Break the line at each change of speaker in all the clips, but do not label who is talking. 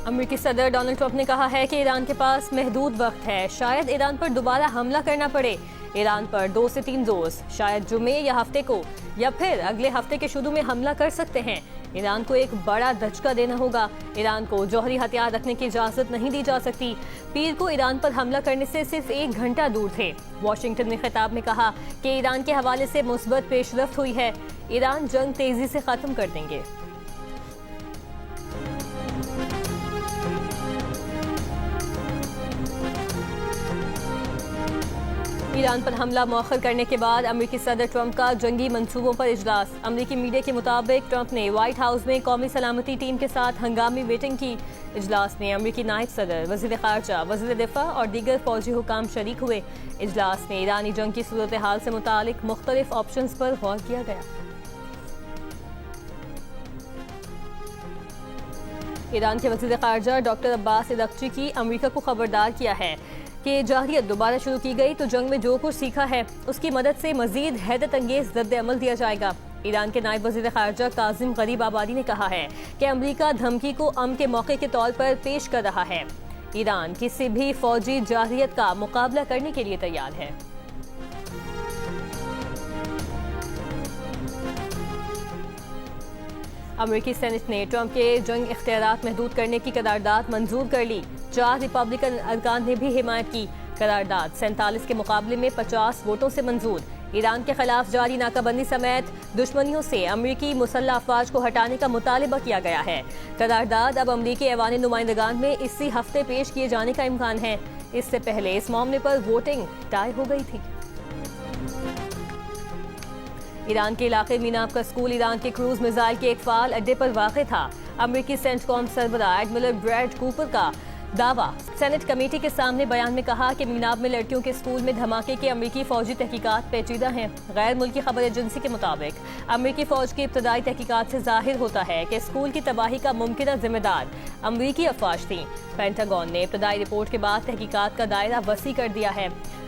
امریکی صدر Donald Trump نے کہا ہے کہ ایران کے پاس محدود وقت ہے، شاید ایران پر دوبارہ حملہ کرنا پڑے۔ ایران پر 2 سے 3 ڈوز شاید جمعے یا ہفتے کو یا پھر اگلے ہفتے کے شروع میں حملہ کر سکتے ہیں۔ ایران کو ایک بڑا دھچکا دینا ہوگا۔ ایران کو جوہری ہتھیار رکھنے کی اجازت نہیں دی جا سکتی۔ پیر کو ایران پر حملہ کرنے سے صرف 1 گھنٹہ دور تھے۔ واشنگٹن نے خطاب میں کہا کہ ایران کے حوالے سے مثبت پیش رفت ہوئی ہے۔ ایران جنگ تیزی سے ختم کر دیں گے۔ ایران پر حملہ مؤخر کرنے کے بعد امریکی صدر ٹرمپ کا جنگی منصوبوں پر اجلاس۔ امریکی میڈیا کے مطابق ٹرمپ نے وائٹ ہاؤس میں قومی سلامتی ٹیم کے ساتھ ہنگامی میٹنگ کی۔ اجلاس میں امریکی نائب صدر، وزیر خارجہ، وزیر دفاع اور دیگر فوجی حکام شریک ہوئے۔ اجلاس میں ایرانی جنگ کی صورتحال سے متعلق مختلف آپشنز پر غور کیا گیا۔ ایران کے وزیر خارجہ ڈاکٹر عباس اراغچی کی امریکہ کو خبردار کیا ہے کہ جارحیت دوبارہ شروع کی گئی تو جنگ میں جو کچھ سیکھا ہے اس کی مدد سے مزید حیرت انگیز رد عمل دیا جائے گا۔ ایران کے نائب وزیر خارجہ کاظم غریب آبادی نے کہا ہے کہ امریکہ دھمکی کو امن کے موقع کے طور پر پیش کر رہا ہے۔ ایران کسی بھی فوجی جارحیت کا مقابلہ کرنے کے لیے تیار ہے۔ امریکی سینٹ نے ٹرمپ کے جنگ اختیارات محدود کرنے کی قرارداد منظور کر لی۔ 4 ریپبلکن ارکان نے بھی حمایت کی۔ قرارداد 47 کے مقابلے میں 50 ووٹوں سے منظور۔ ایران کے خلاف جاری ناکہ بندی سمیت دشمنیوں سے امریکی مسلح افواج کو ہٹانے کا مطالبہ کیا گیا ہے۔ قرارداد اب امریکی ایوان نمائندگان میں اسی ہفتے پیش کیے جانے کا امکان ہے۔ اس سے پہلے اس معاملے پر ووٹنگ طے ہو گئی تھی۔ ایران کے علاقے میناب کا اسکول ایران کے کروز میزائل کے ایک فعال اڈے پر واقع تھا۔ امریکی سینٹ کام سربراہ ایڈمرل بریڈ کوپر کا دعویٰ سینٹ کمیٹی کے سامنے بیان میں کہا کہ میناب میں لڑکیوں کے اسکول میں دھماکے کے امریکی فوجی تحقیقات پیچیدہ ہیں۔ غیر ملکی خبر ایجنسی کے مطابق امریکی فوج کی ابتدائی تحقیقات سے ظاہر ہوتا ہے کہ اسکول کی تباہی کا ممکنہ ذمہ دار امریکی افواج تھیں۔ پینٹاگون نے ابتدائی رپورٹ کے بعد تحقیقات کا دائرہ وسیع کر دیا ہے۔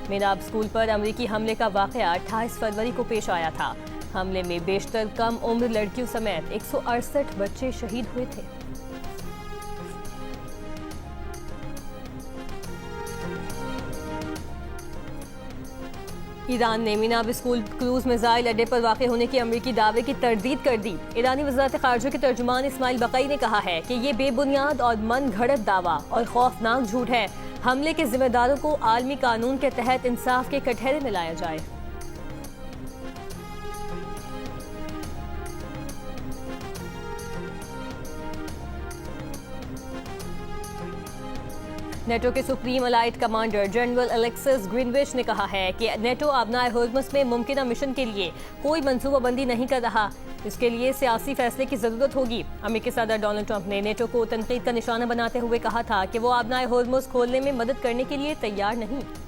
میناب اسکول پر امریکی حملے کا واقعہ 28 فروری کو پیش آیا تھا۔ حملے میں بیشتر کم عمر لڑکیوں سمیت 168 بچے شہید ہوئے تھے۔ ایران نے میناب اسکول کروز میزائل اڈے پر واقع ہونے کے امریکی دعوے کی تردید کر دی۔ ایرانی وزارت خارجہ کے ترجمان اسماعیل بقائی نے کہا ہے کہ یہ بے بنیاد اور من گھڑت دعویٰ اور خوفناک جھوٹ ہے۔ حملے کے ذمہ داروں کو عالمی قانون کے تحت انصاف کے کٹہرے میں لایا جائے۔ نیٹو کے supreme allied commander general Alexus Grynkewich نے کہا ہے کہ نیٹو آبنائے ہرمز میں ممکنہ مشن کے لیے کوئی منصوبہ بندی نہیں کر رہا۔ اس کے لیے سیاسی فیصلے کی ضرورت ہوگی۔ امریکی صدر ڈونلڈ ٹرمپ نے نیٹو کو تنقید کا نشانہ بناتے ہوئے کہا تھا کہ وہ آبنائے ہرمز کھولنے میں مدد کرنے کے لیے تیار نہیں۔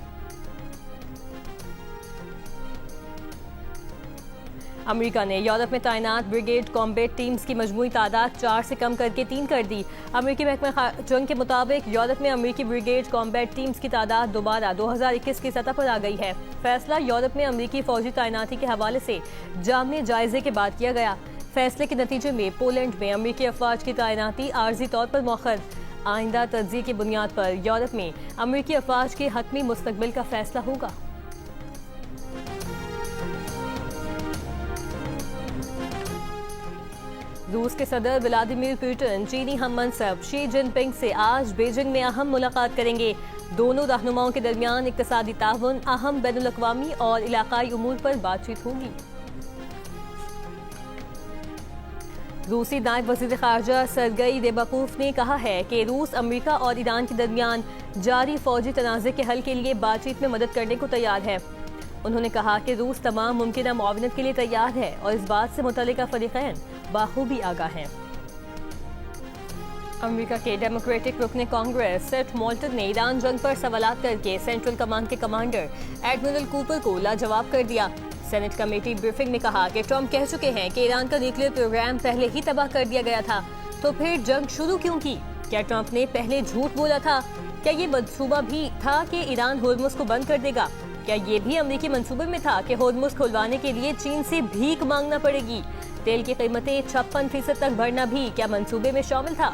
امریکہ نے یورپ میں تعینات بریگیڈ کامبیٹ ٹیمز کی مجموعی تعداد 4 سے کم کر کے 3 کر دی۔ امریکی محکمہ جنگ کے مطابق یورپ میں امریکی بریگیڈ کامبیٹ ٹیمز کی تعداد دوبارہ 2021 کی سطح پر آ گئی ہے۔ فیصلہ یورپ میں امریکی فوجی تعیناتی کے حوالے سے جامع جائزے کے بعد کیا گیا۔ فیصلے کے نتیجے میں پولینڈ میں امریکی افواج کی تعیناتی عارضی طور پر مؤخر۔ آئندہ تجزیے کی بنیاد پر یورپ میں امریکی افواج کے حتمی مستقبل کا فیصلہ ہوگا۔ روس کے صدر ولادیمیر پوٹن چینی ہم منصب شی جن پنگ سے آج بیجنگ میں اہم ملاقات کریں گے۔ دونوں رہنماؤں کے درمیان اقتصادی تعاون، اہم بین الاقوامی اور علاقائی امور پر بات چیت ہوگی۔ روسی نائب وزیر خارجہ سرگئی ریباکوف نے کہا ہے کہ روس امریکہ اور ایران کے درمیان جاری فوجی تنازع کے حل کے لیے بات چیت میں مدد کرنے کو تیار ہے۔ انہوں نے کہا کہ روس تمام ممکنہ معاونت کے لیے تیار ہے اور اس بات سے متعلقہ فریقین بخوبی آگاہ ہیں۔ امریکہ کے ڈیموکریٹک رکن کانگریس سیٹ مولٹن نے ایران جنگ پر سوالات کر کے سینٹرل کمانڈ کے کمانڈر ایڈمرل کوپر کو لاجواب کر دیا۔ سینٹ کمیٹی بریفنگ میں کہا کہ ٹرمپ کہہ چکے ہیں کہ ایران کا نیوکلیئر پروگرام پہلے ہی تباہ کر دیا گیا تھا، تو پھر جنگ شروع کیوں کی؟ کیا ٹرمپ نے پہلے جھوٹ بولا تھا؟ کیا یہ منصوبہ بھی تھا کہ ایران ہرمز کو بند کر دے گا؟ کیا یہ بھی امریکی منصوبے میں تھا کہ ہرمز کھلوانے کے لیے چین سے بھیک مانگنا پڑے گی؟ تیل کی قیمتیں 56% تک بڑھنا بھی کیا منصوبے میں شامل تھا؟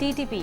TTP,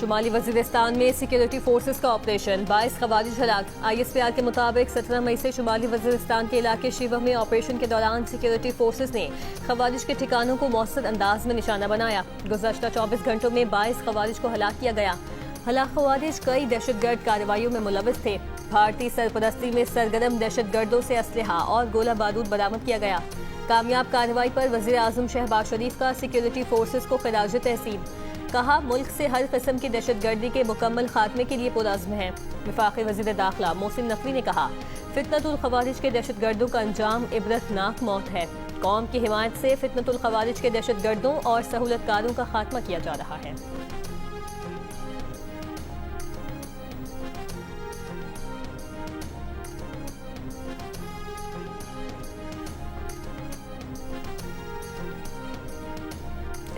شمالی وزیرستان میں سیکیورٹی فورسز کا آپریشن، 22 خوارج ہلاک۔ ISPR کے مطابق 17 مئی سے شمالی وزیرستان کے علاقے شیوہ میں آپریشن کے دوران سیکیورٹی فورسز نے خوارج کے ٹھکانوں کو مؤثر انداز میں نشانہ بنایا۔ گزشتہ 24 گھنٹوں میں 22 خوارج کو ہلاک کیا گیا۔ ہلاک خوارج کئی دہشت گرد کارروائیوں میں ملوث تھے۔ بھارتی سرپرستی میں سرگرم دہشت گردوں سے اسلحہ اور گولہ بارود برآمد کیا گیا۔ کامیاب کارروائی پر وزیر اعظم شہباز شریف کا سیکیورٹی فورسز کو خراج تحسین۔ کہا ملک سے ہر قسم کی دہشت گردی کے مکمل خاتمے کے لیے پرعزم ہے۔ وفاقی وزیر داخلہ محسن نقوی نے کہا فتنۃ الخوارج کے دہشت گردوں کا انجام عبرتناک موت ہے۔ قوم کی حمایت سے فتنۃ الخوارج کے دہشت گردوں اور سہولت کاروں کا خاتمہ کیا جا رہا ہے۔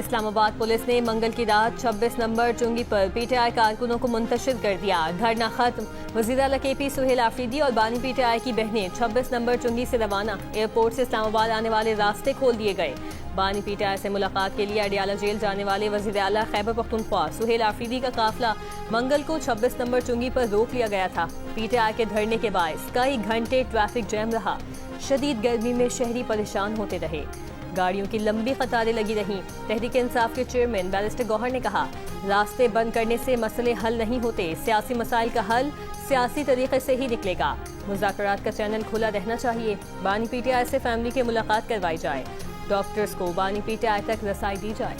اسلام آباد پولیس نے منگل کی رات 26 نمبر چنگی پر PTI کارکنوں کو منتشر کر دیا۔ دھرنا ختم۔ وزیر اعلیٰ KP سہیل آفریدی اور بانی PTI کی بہنیں 26 نمبر چنگی سے روانہ۔ ایئرپورٹ سے اسلام آباد آنے والے راستے کھول دیے گئے۔ بانی PTI سے ملاقات کے لیے اڈیالہ جیل جانے والے وزیر اعلیٰ خیبر پختونخوا سہیل آفریدی کا قافلہ منگل کو 26 نمبر چنگی پر روک لیا گیا تھا۔ PTI کے دھرنے کے باعث کئی گھنٹے ٹریفک جام رہا۔ شدید گرمی میں شہری پریشان ہوتے رہے۔ گاڑیوں کی لمبی قطاریں لگی رہیں۔ تحریک انصاف کے چیئرمین بیرسٹر گوہر نے کہا راستے بند کرنے سے مسئلے حل نہیں ہوتے، سیاسی مسائل کا حل سیاسی طریقے سے ہی نکلے گا۔ مذاکرات کا چینل کھلا رہنا چاہیے۔ بانی PTI سے فیملی کی ملاقات کروائی جائے۔ ڈاکٹرز کو بانی PTI تک رسائی دی جائے۔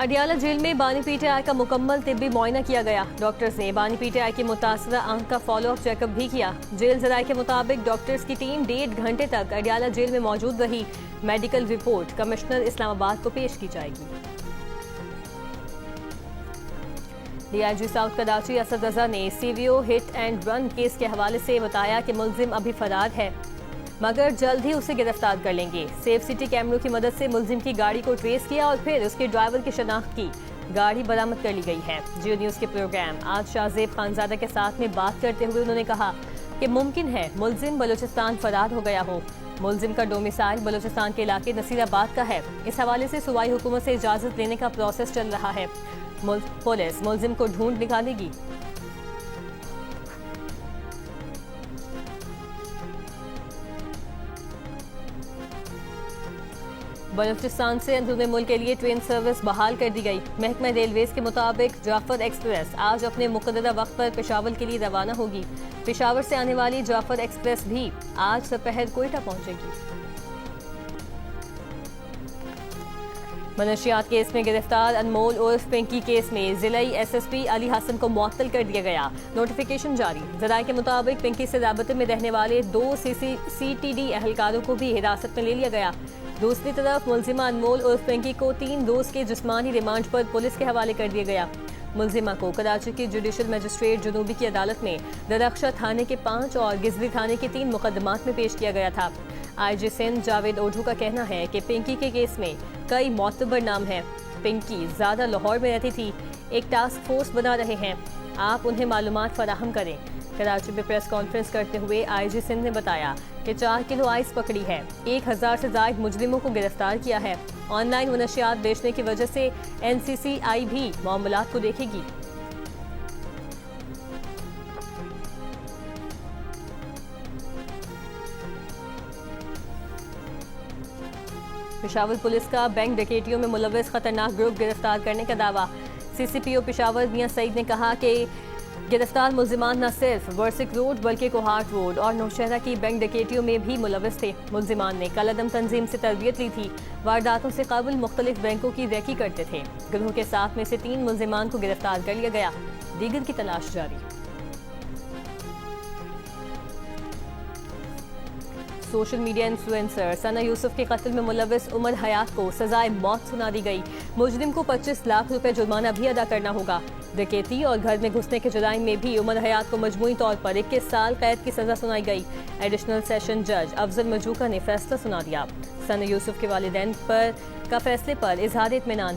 اڈیالہ جیل میں بانی PTI کا مکمل طبی معائنہ کیا گیا۔ ڈاکٹرز نے بانی PTI کی متاثرہ آنکھ کا فالو اپ چیک اپ بھی کیا۔ جیل ذرائع کے مطابق ڈاکٹرز کی ٹیم 1.5 گھنٹے تک اڈیالہ جیل میں موجود رہی۔ میڈیکل رپورٹ کمشنر اسلام آباد کو پیش کی جائے گی۔ DIG ساؤتھ کراچی اسد رضا نے CVO hit and run case کے حوالے سے بتایا کہ ملزم ابھی فرار ہے مگر جلد ہی اسے گرفتار کر لیں گے۔ سیف سٹی کیمروں کی مدد سے ملزم کی گاڑی کو ٹریس کیا اور پھر اس کے ڈرائیور کی شناخت کی۔ گاڑی برآمد کر لی گئی ہے۔ جیو نیوز کے پروگرام آج شاہ زیب خانزادہ کے ساتھ میں بات کرتے ہوئے انہوں نے کہا کہ ممکن ہے ملزم بلوچستان فرار ہو گیا ہو۔ ملزم کا ڈومیسائل بلوچستان کے علاقے نصیر آباد کا ہے۔ اس حوالے سے صوبائی حکومت سے اجازت لینے کا پروسیس چل رہا ہے۔ پولیس ملزم کو ڈھونڈ نکالے گی۔ بلوچستان سے اندرون ملک کے لیے ٹرین سروس بحال کر دی گئی۔ محکمہ ریلویز کے مطابق جعفر ایکسپریس آج اپنے مقررہ وقت پر پشاور کے لیے روانہ ہوگی۔ پشاور سے آنے والی جعفر ایکسپریس بھی آج دوپہر کوئٹہ پہنچے گی۔ منشیات کیس میں گرفتار انمول عرف پنکی کیس میں ضلعی SSP علی حسن کو معطل کر دیا گیا۔ نوٹیفیکیشن جاری۔ ذرائع کے مطابق پنکی سے رابطے میں رہنے والے 2 CTD اہلکاروں کو بھی حراست میں لے لیا گیا۔ دوسری طرف ملزمہ انمول عرف پنکی کو 3 روز کے جسمانی ریمانڈ پر پولیس کے حوالے کر دیا گیا۔ ملزمہ کو کراچی کی جوڈیشل مجسٹریٹ جنوبی کی عدالت میں درخشہ تھانے کے 5 اور گزری تھانے کے 3 مقدمات میں پیش کیا گیا تھا۔ IG سندھ جاوید اوڈھو کا کہنا ہے کہ پنکی کے کیس میں کئی معتبر نام ہیں۔ پنکی زیادہ لاہور میں رہتی تھی۔ ایک ٹاسک فورس بنا رہے ہیں، آپ انہیں معلومات فراہم کریں۔ کراچی میں پریس کانفرنس کرتے ہوئے IG سندھ نے بتایا کہ 4 کلو آئس پکڑی ہے، 1000 سے زائد مجرموں کو گرفتار کیا ہے۔ آن لائن منشیات بیچنے کی وجہ سے NCCI بھی معاملات کو دیکھے گی۔ پشاور پولیس کا بینک ڈکیتیوں میں ملوث خطرناک گروپ گرفتار کرنے کا دعویٰ۔ CCPO پشاور میاں سعید نے کہا کہ گرفتار ملزمان نہ صرف ورسک روڈ بلکہ کوہاٹ روڈ اور نوشہرہ کی بینک ڈکیتیوں میں بھی ملوث تھے۔ ملزمان نے کالعدم تنظیم سے تربیت لی تھی، وارداتوں سے قبل مختلف بینکوں کی ریکی کرتے تھے۔ گروہ کے 7 میں سے 3 ملزمان کو گرفتار کر لیا گیا، دیگر کی تلاش جاری۔ سوشل میڈیا انفلوئنسر ثنا یوسف کے قتل میں ملوث عمر حیات کو سزائے موت سنا دی گئی۔ مجرم کو 25 لاکھ روپے جرمانہ بھی ادا کرنا ہوگا۔ ڈکیتی اور گھر میں گھسنے کے جرائم میں بھی عمر حیات کو مجموعی طور پر 21 سال قید کی سزا سنائی گئی۔ ایڈیشنل سیشن جج افضل مجوکا نے فیصلہ سنا دیا۔ ثنا یوسف کے والدین کا فیصلے پر اظہار اطمینان۔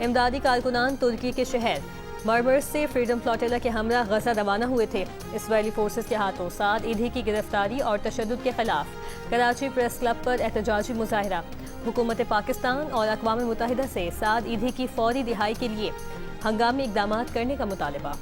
امدادی کارکنان ترکی کے شہر مرمرز سے فریڈم فلاٹیلا کے ہمراہ غزہ روانہ ہوئے تھے۔ اسرائیلی فورسز کے ہاتھوں سعد ایدھی کی گرفتاری اور تشدد کے خلاف کراچی پریس کلب پر احتجاجی مظاہرہ۔ حکومت پاکستان اور اقوام متحدہ سے سعد ایدھی کی فوری رہائی کے لیے ہنگامی اقدامات کرنے کا مطالبہ۔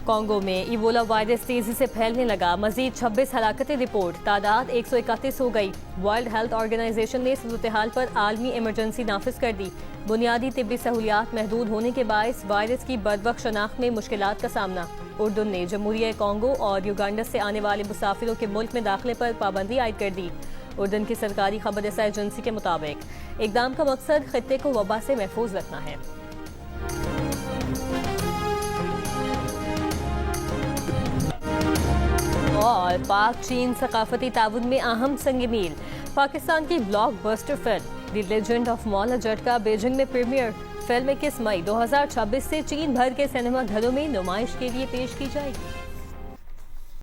کانگو میں ایبولا وائرس تیزی سے پھیلنے لگا، مزید 26 ہلاکتیں رپورٹ، تعداد 131 ہو گئی۔ ورلڈ ہیلتھ آرگنائزیشن نے صورتحال پر عالمی ایمرجنسی نافذ کر دی۔ بنیادی طبی سہولیات محدود ہونے کے باعث وائرس کی بروقت شناخت میں مشکلات کا سامنا۔ اردن نے جمہوریہ کانگو اور یوگنڈا سے آنے والے مسافروں کے ملک میں داخلے پر پابندی عائد کر دی۔ اردن کی سرکاری خبر رساں ایجنسی کے مطابق اقدام کا مقصد خطے کو وبا سے محفوظ رکھنا ہے۔ اور پاک چین ثقافتی تعاون میں اہم سنگ میل، پاکستان کی block buster film the legend of مولا جٹ کا بیجنگ میں پریمیئر۔ فلم 21 مئی 2026 سے چین بھر کے سینما گھروں میں نمائش کے لیے پیش کی جائے گی۔